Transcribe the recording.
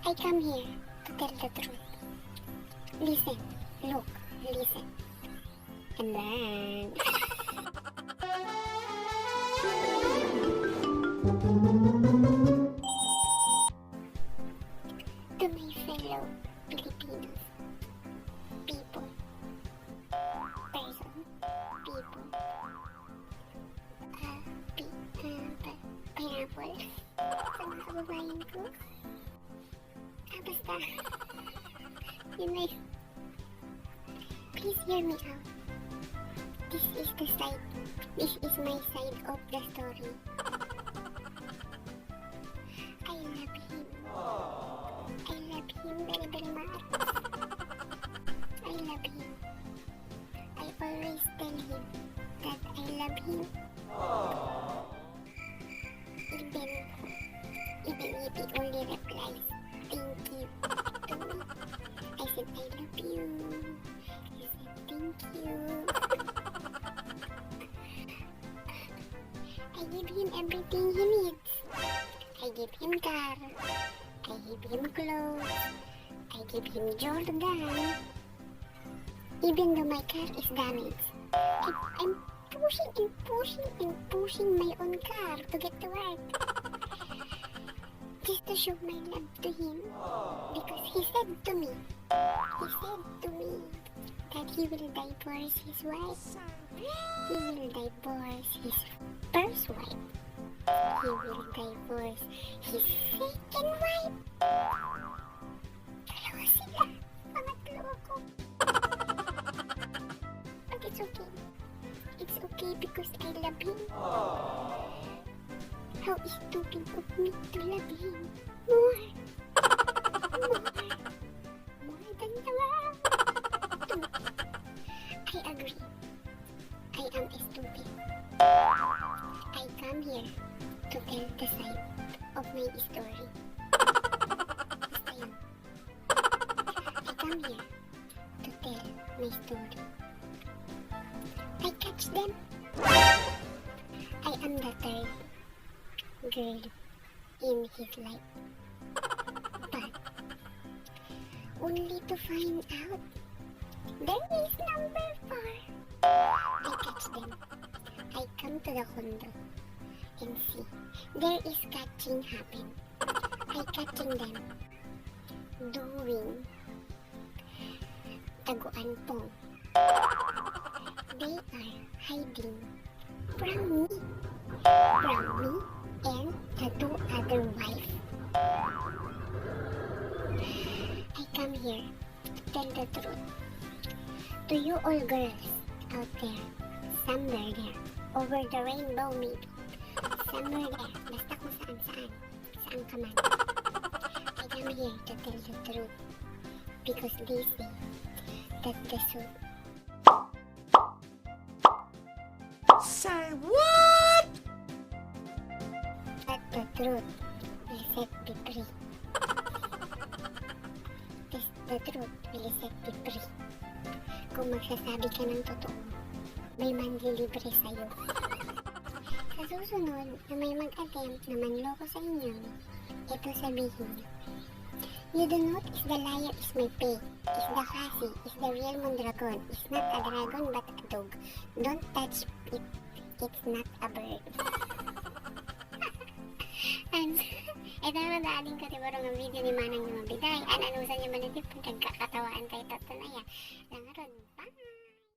I come here to tell the truth. Listen, look, listen. And then... To my fellow Filipinos, people, person, people, pineapple, sa mga kababayan ko. Basta, yun na yun. Please hear me out. This is my side of the story. I love him. I love him very, very much. I love him. I always tell him that I love him. Even if he only replies, thank you to me. I said, I love you. He said, thank you. I give him everything he needs. I give him car. I give him clothes. I give him Jordan. Even though my car is damaged, I'm pushing my own car to get to work. Just to show my love to him. Because he said to me that he will divorce his wife. He will divorce his first wife. He will divorce his second wife. Dalawa sila. Pangatlo ako. But it's okay. It's okay because I love him. How stupid of me to love him more than the world. I agree. I am stupid. I come here to tell the side of my story. Basta yun. I come here to tell my story. I catch them. I am the third girl in his life. But only to find out there is number 4. I catch them. I come to the condo and see there is catching happen. I catching them doing taguan pong. They are hiding from me and the 2 other wives. I come here to tell the truth to you all girls out there, somewhere there, over the rainbow maybe, somewhere there, basta kung saan ka man. I come here to tell the truth because they say that the truth. Say what? But the truth will set me free. The truth will set me free. Kung magsasabi ka ng totoo, may manlilibre sa'yo. Sa susunod na may mag-attempt na manloko sa inyo, ito sabihin niyo. You do not is the liar is my pay. Is the kasi, is the real mondragon. Is not a dragon but a dog. Don't touch it. It's not a bird. And ito naman dating ko siguro ng video ni Manang Biday. Ananusan niya man ito pagkakatawaan kay Tatanaya.